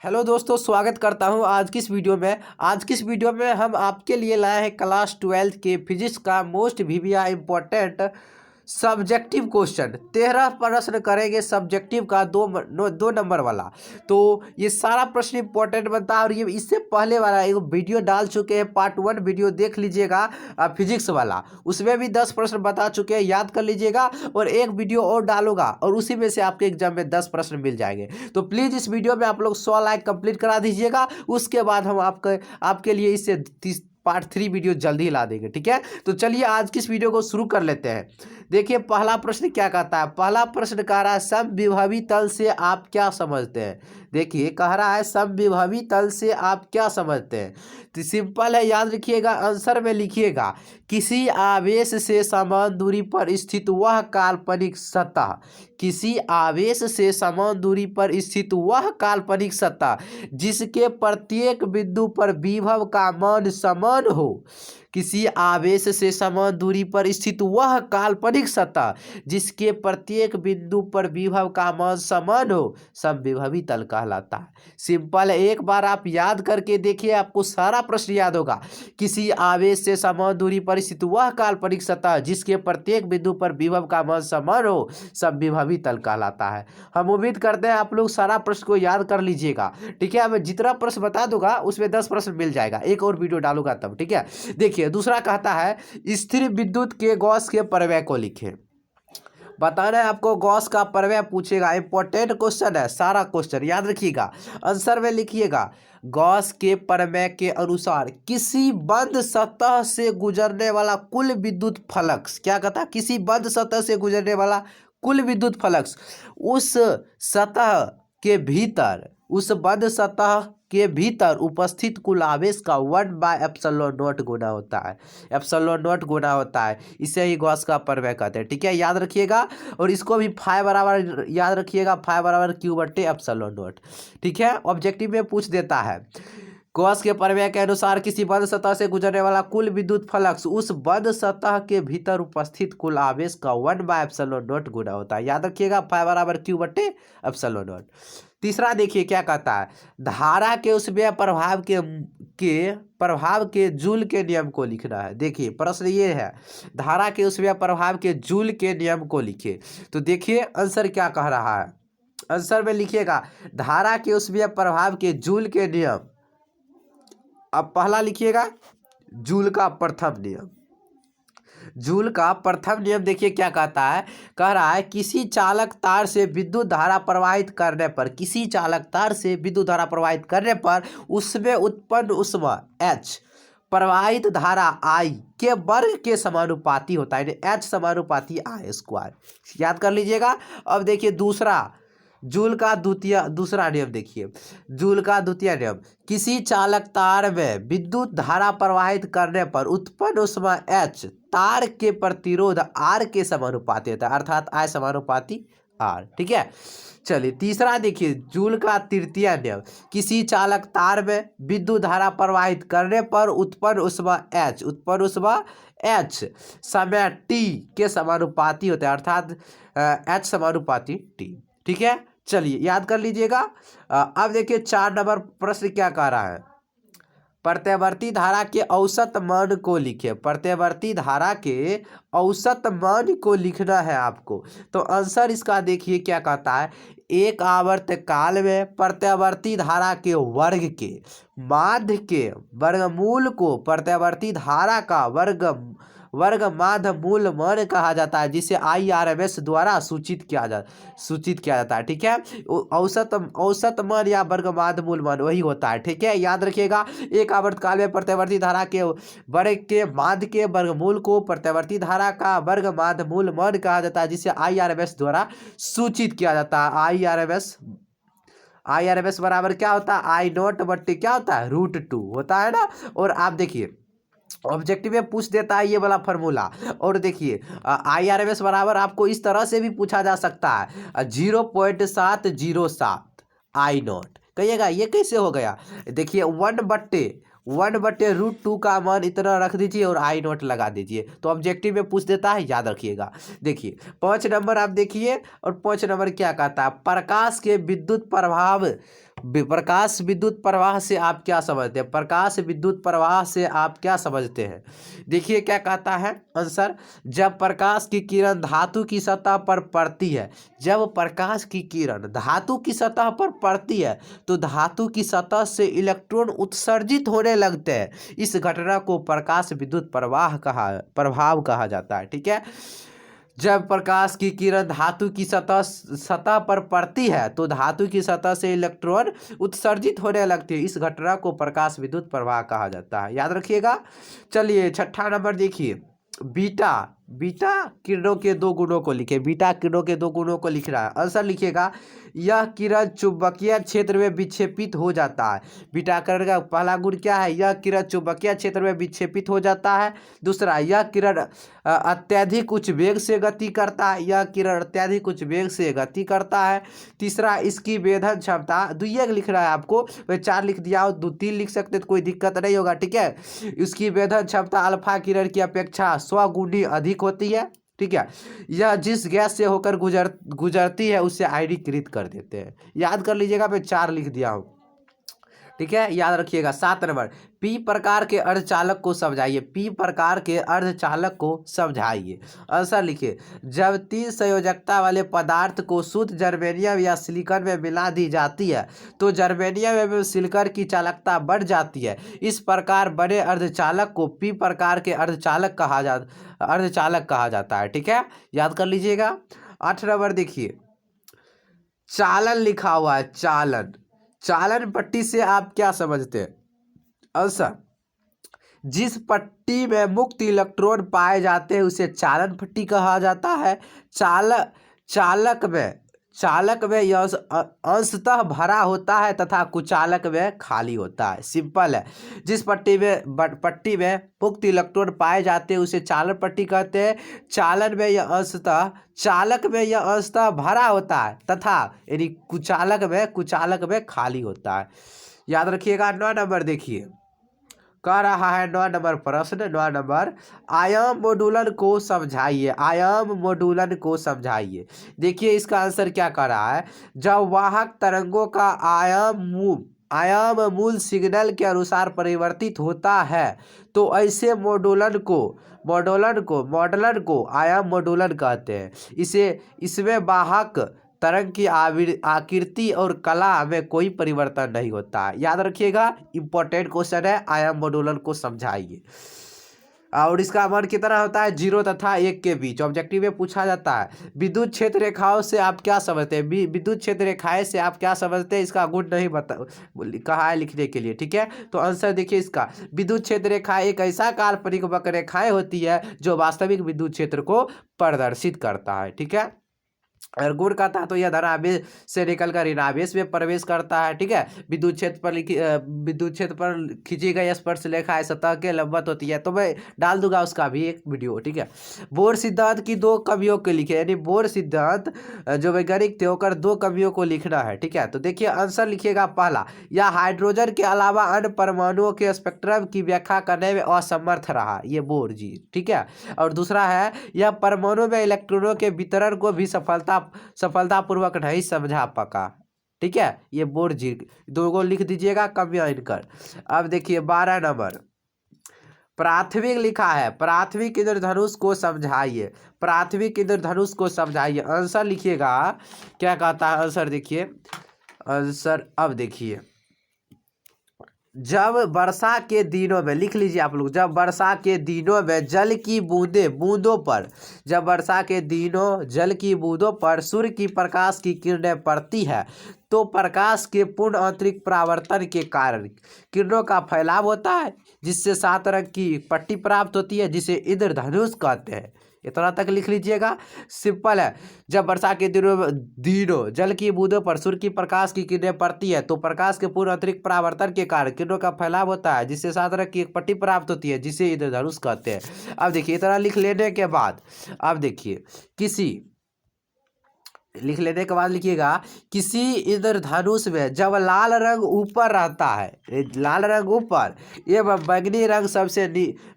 Hello दोस्तों, स्वागत करता हूं आज की इस वीडियो में हम आपके लिए लाए हैं क्लास 12 के फिजिक्स का मोस्ट वीविया इम्पोर्टेंट सब्जेक्टिव क्वेश्चन। 13 प्रश्न करेंगे सब्जेक्टिव का, दो नंबर वाला। तो ये सारा प्रश्न इंपॉर्टेंट बनता है और ये इससे पहले वाला एक वीडियो डाल चुके हैं, पार्ट 1 वीडियो देख लीजिएगा फिजिक्स वाला। उसमें भी 10 प्रश्न बता चुके हैं, याद कर लीजिएगा। और एक वीडियो और डालूंगा और उसी में से आपके एग्जाम में 10 प्रश्न मिल जाएंगे। तो प्लीज़ इस वीडियो में आप लोग 100 लाइक कंप्लीट करा दीजिएगा। उसके बाद हम आपके लिए इससे पार्ट 3 वीडियो जल्दी ही ला देंगे, ठीक है। तो चलिए आज की इस वीडियो को शुरू कर लेते हैं। देखिए पहला प्रश्न क्या कहता है। पहला प्रश्न कह रहा है समविभवी तल से आप क्या समझते हैं। देखिए कह रहा है समविभवी तल से आप क्या समझते हैं। तो सिंपल है, याद रखिएगा, आंसर में लिखिएगा किसी आवेश से समान दूरी पर स्थित वह काल्पनिक सतह। किसी आवेश से समान दूरी पर स्थित वह काल्पनिक सतह जिसके प्रत्येक बिंदु पर विभव का मान समान हो। किसी आवेश से समान दूरी पर स्थित वह काल्पनिक सतह जिसके प्रत्येक बिंदु पर विभव का मान समान हो समविभवी तल कहलाता है। सिंपल है, एक बार आप याद करके देखिए, आपको सारा प्रश्न याद होगा। किसी आवेश से समान दूरी पर स्थित वह काल्पनिक सतह जिसके प्रत्येक बिंदु पर विभव का मान समान हो समविभवी तल कहलाता है। हम उम्मीद करते हैं आप लोग सारा प्रश्न को याद कर लीजिएगा, ठीक है। मैं जितना प्रश्न बता दूंगा उसमें 10 प्रश्न मिल जाएगा, एक और वीडियो डालूंगा तब, ठीक है। देखिए दूसरा कहता है स्थिर विद्युत के गॉस के प्रमेय को लिखें। बताना है आपको, गॉस का प्रमेय पूछेगा, इंपॉर्टेंट क्वेश्चन है, सारा क्वेश्चन याद रखिएगा। आंसर में लिखिएगा गॉस के प्रमेय के अनुसार किसी बंद सतह से गुजरने वाला कुल विद्युत फ्लक्स, क्या कहता है, किसी बंद सतह से गुजरने वाला कुल विद्युत फ्लक्स उस सतह के भीतर, उस बंद सतह के भीतर उपस्थित कुल आवेश का 1/ε0 गुना होता है। ε0 गुना होता है, इसे ही गॉस का प्रमेय कहते हैं, ठीक है। याद रखिएगा और इसको भी फाइ बराबर याद रखिएगा, फाइ बराबर Q/ε0, ठीक है। ऑब्जेक्टिव में पूछ देता है गॉस के प्रमेय के अनुसार किसी बंद सतह से गुजरने वाला कुल विद्युत फ्लक्स उस बंद सतह के भीतर उपस्थित कुल आवेश का 1/ε0 गुना होता है। याद रखिएगा, फाइ बराबर Q/ε0। तीसरा देखिए क्या कहता है, धारा के उस व्यय प्रभाव के जूल के नियम को लिखना है। देखिए प्रश्न ये है, धारा के उस व्यय प्रभाव के जूल के नियम को लिखिए। तो देखिए आंसर क्या कह रहा है, आंसर में लिखिएगा धारा के उस व्यय प्रभाव के जूल के नियम। अब पहला लिखिएगा जूल का प्रथम नियम। जूल का प्रथम नियम देखिए क्या कहता है, कह रहा है किसी चालक तार से विद्युत धारा प्रवाहित करने पर, किसी चालक तार से विद्युत धारा प्रवाहित करने पर उसमें उत्पन्न ऊष्मा H प्रवाहित धारा I के वर्ग के समानुपाती होता है, H समानुपाती I²। याद कर लीजिएगा। अब देखिए जूल का दूसरा नियम देखिए, जूल का द्वितीय नियम, किसी चालक तार में विद्युत धारा प्रवाहित करने पर उत्पन्न ऊष्मा H तार के प्रतिरोध R के समानुपाती होता है, अर्थात I समानुपाती R, ठीक है। चलिए तीसरा देखिए, जूल का तृतीय नियम, किसी चालक तार में विद्युत धारा प्रवाहित करने पर उत्पन्न ऊष्मा H समय T के समानुपाती होता है, अर्थात H समानुपाती T, ठीक है। चलिए याद कर लीजिएगा। अब देखिए 4 नंबर प्रश्न क्या कह रहा है, प्रत्यावर्ती धारा के औसत मान को लिखिए। प्रत्यावर्ती धारा के औसत मान को लिखना है आपको। तो आंसर इसका देखिए क्या कहता है, एक आवर्त काल में प्रत्यावर्ती धारा के वर्ग के माध्य के वर्गमूल को प्रत्यावर्ती धारा का वर्ग माध्य मूल मान कहा जाता है, जिसे IRMS द्वारा सूचित किया जाता है, ठीक है। औसत मान या वर्ग माध्य मूल मान वही होता है, ठीक है। याद रखिएगा, एक आवर्तकाल में प्रत्यावर्ती धारा के वर्ग के माध्य के वर्गमूल को प्रत्यावर्ती धारा का वर्ग माध्य मूल मान कहा जाता है, जिसे IRMS द्वारा सूचित किया जाता है। IRMS बराबर क्या होता है, I0/, क्या होता है, √2 होता है ना। और आप देखिए ऑब्जेक्टिव में पूछ देता है ये वाला फॉर्मूला। और देखिए IRMS बराबर आपको इस तरह से भी पूछा जा सकता है 0.707 I0। कहिएगा ये कैसे हो गया, देखिए 1/√2 का मान इतना रख दीजिए और I0 लगा दीजिए, तो ऑब्जेक्टिव में पूछ देता है, याद रखिएगा। देखिए 5 नंबर आप देखिए, और 5 नंबर क्या कहता है, प्रकाश के विद्युत प्रभाव प्रकाश विद्युत प्रवाह से आप क्या समझते हैं? प्रकाश विद्युत प्रवाह से आप क्या समझते हैं? देखिए क्या कहता है आंसर, जब प्रकाश की किरण धातु की सतह पर पड़ती है, जब प्रकाश की किरण धातु की सतह पर पड़ती है तो धातु की सतह से इलेक्ट्रॉन उत्सर्जित होने लगते हैं। इस घटना को प्रकाश विद्युत प्रभाव कहा जाता है। ठीक है, जब प्रकाश की किरण धातु की सतह पर पड़ती है तो धातु की सतह से इलेक्ट्रॉन उत्सर्जित होने लगते हैं। इस घटना को प्रकाश विद्युत प्रवाह कहा जाता है, याद रखिएगा। चलिए 6ठा नंबर देखिए, बीटा बीटा किरणों के दो गुणों को लिखे। बीटा किरणों के दो गुणों को लिख रहा है, आंसर लिखिएगा, यह किरण चुंबकीय क्षेत्र में विक्षेपित हो जाता है। बीटा किरण का पहला गुण क्या है? यह किरण चुंबकीय क्षेत्र में विक्षेपित हो जाता है। दूसरा, यह किरण अत्यधिक उच्च वेग से गति करता है। यह किरण अत्यधिक उच्च वेग से गति करता है। तीसरा, इसकी वेधन क्षमता, दुइया लिख रहा है आपको, वह 4 लिख दिया हो, 2-3 लिख सकते तो कोई दिक्कत नहीं होगा। ठीक है, इसकी वेधन क्षमता अल्फा किरण की अपेक्षा 100 गुनी अधिक होती है। ठीक है, यह जिस गैस से होकर गुजरती है उसे आयनीकृत कर देते हैं। याद कर लीजिएगा, मैं 4 लिख दिया हूँ। ठीक है, याद रखिएगा। 7 नंबर, पी प्रकार के अर्धचालक को समझाइए। पी प्रकार के अर्धचालक को समझाइए, आंसर लिखिए, जब 3 संयोजकता वाले पदार्थ को शुद्ध जर्मेनियम या सिलिकॉन में मिला दी जाती है तो जर्मेनियम एवं सिलिकॉन की चालकता बढ़ जाती है। इस प्रकार बने अर्धचालक को पी प्रकार के अर्धचालक कहा जाता है। ठीक है, याद कर लीजिएगा। 8 नंबर देखिए, चालन लिखा हुआ है, चालन। चालन पट्टी से आप क्या समझते हैं? आंसर, जिस पट्टी में मुक्त इलेक्ट्रॉन पाए जाते हैं उसे चालन पट्टी कहा जाता है। चालक में यह अंशतः भरा होता है तथा कुचालक में खाली होता है। सिंपल है, जिस पट्टी में मुक्त इलेक्ट्रॉन पाए जाते हैं उसे चालन पट्टी कहते हैं। चालक में यह अंशतः भरा होता है तथा यानी कुचालक में खाली होता है। याद रखिएगा। 9 नंबर देखिए, कह रहा है 9 नंबर प्रश्न, 9 नंबर, आयाम मॉडुलन को समझाइए। आयाम मॉडुलन को समझाइए। देखिए इसका आंसर क्या कर रहा है, जब वाहक तरंगों का आयाम मूल सिग्नल के अनुसार परिवर्तित होता है तो ऐसे मॉडुलन को आयाम मॉडुलन कहते हैं। इसमें वाहक तरंग की आकृति और कला में कोई परिवर्तन नहीं होता है। याद रखिएगा, इंपॉर्टेंट क्वेश्चन है, आयाम मॉडुलन को समझाइए। और इसका मान कितना होता है? 0 तथा 1 के बीच। ऑब्जेक्टिव में पूछा जाता है। विद्युत क्षेत्र रेखाओं से आप क्या समझते हैं? विद्युत क्षेत्र रेखाएं से आप क्या समझते हैं? इसका गुण नहीं कहा है लिखने के लिए। ठीक है, तो आंसर देखिए इसका, विद्युत क्षेत्र रेखा एक ऐसा काल्पनिक वक्र रेखाएं होती है जो वास्तविक विद्युत क्षेत्र को प्रदर्शित करता है। ठीक है, अगर गुण कहता है तो यह धनावेश से निकलकर ऋणावेश में प्रवेश करता है। ठीक है, विद्युत क्षेत्र पर खींची गई स्पर्श रेखा सतह के लंबवत होती है, तो मैं डाल दूंगा उसका भी एक वीडियो। ठीक है, बोर सिद्धांत की 2 कमियों के लिखे, यानी बोर सिद्धांत जो वैज्ञानिक थे होकर 2 कमियों को लिखना है। ठीक है, तो देखिए आंसर लिखिएगा। पहला, यह हाइड्रोजन के अलावा अन्य परमाणुओं के स्पेक्ट्रम की व्याख्या करने में असमर्थ रहा, ये बोर जी। ठीक है, और दूसरा है, यह परमाणु में इलेक्ट्रॉनों के वितरण को भी सफलतापूर्वक नहीं समझा पका। ठीक है, ये बोर जी। 2 को लिख दीजिएगा, कमियां इनकर। अब देखिए 12 नंबर, प्राथमिक लिखा है, प्राथमिक इंद्रधनुष को समझाइए। प्राथमिक इंद्रधनुष को समझाइए, आंसर लिखिएगा। क्या कहता है आंसर? देखिए आंसर, अब देखिए, जब वर्षा के दिनों में, लिख लीजिए आप लोग, जब वर्षा के दिनों में जल की बूंदों पर सूर्य की प्रकाश की किरणें पड़ती है तो प्रकाश के पूर्ण आंतरिक परावर्तन के कारण किरणों का फैलाव होता है, जिससे 7 रंग की पट्टी प्राप्त होती है, जिसे इंद्रधनुष कहते हैं। इतना तक लिख लीजिएगा, सिंपल है। जब वर्षा के दिनों जल की बूंदों पर सूर्य की प्रकाश की किरणें पड़ती है तो प्रकाश के पूर्ण आंतरिक परावर्तन के कारण किरणों का फैलाव होता है, जिससे 7 रंग की एक पट्टी प्राप्त होती है, जिसे इंद्रधनुष कहते हैं। अब देखिए इतना लिख लेने के बाद, अब देखिए, किसी लिख लेने के बाद लिखिएगा किसी इंद्रधनुष में जब लाल रंग ऊपर रहता है, लाल रंग ऊपर एवं बैंगनी रंग सबसे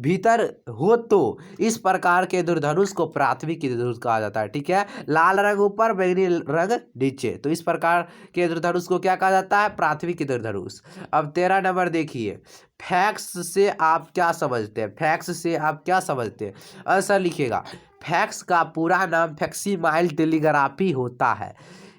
भीतर हो तो इस प्रकार के इंद्रधनुष को प्राथमिक इंद्रधनुष कहा जाता है। ठीक है, लाल रंग ऊपर बैंगनी रंग नीचे, तो इस प्रकार के इंद्रधनुष को क्या कहा जाता है? प्राथमिक इंद्रधनुष। अब 13 नंबर देखिए, फैक्स से आप क्या समझते हैं? फैक्स से आप क्या समझते हैं? आंसर लिखिएगा। फैक्स का पूरा नाम फैक्सीमाइल टेलीग्राफी होता है।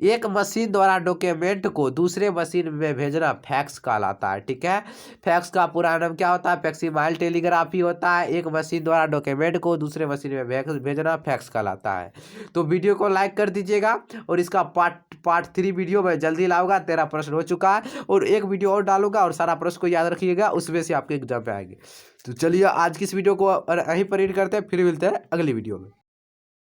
एक मशीन द्वारा डॉक्यूमेंट को दूसरे मशीन में भेजना फैक्स कहलाता है। ठीक है, फैक्स का पूरा नाम क्या होता है? फैक्सीमाइल टेलीग्राफी होता है। एक मशीन द्वारा डॉक्यूमेंट को दूसरे मशीन में भेजना फैक्स कहलाता है। तो वीडियो को लाइक कर दीजिएगा और इसका पार्ट 3 वीडियो में जल्दी लाऊंगा। 13 प्रश्न हो चुका है और एक वीडियो और डालूंगा और सारा प्रश्न को याद रखिएगा, उसमें से आपके एग्जाम में आएंगे। तो चलिए आज की इस वीडियो को यहीं पर एंड करते हैं, फिर मिलते हैं अगली वीडियो में।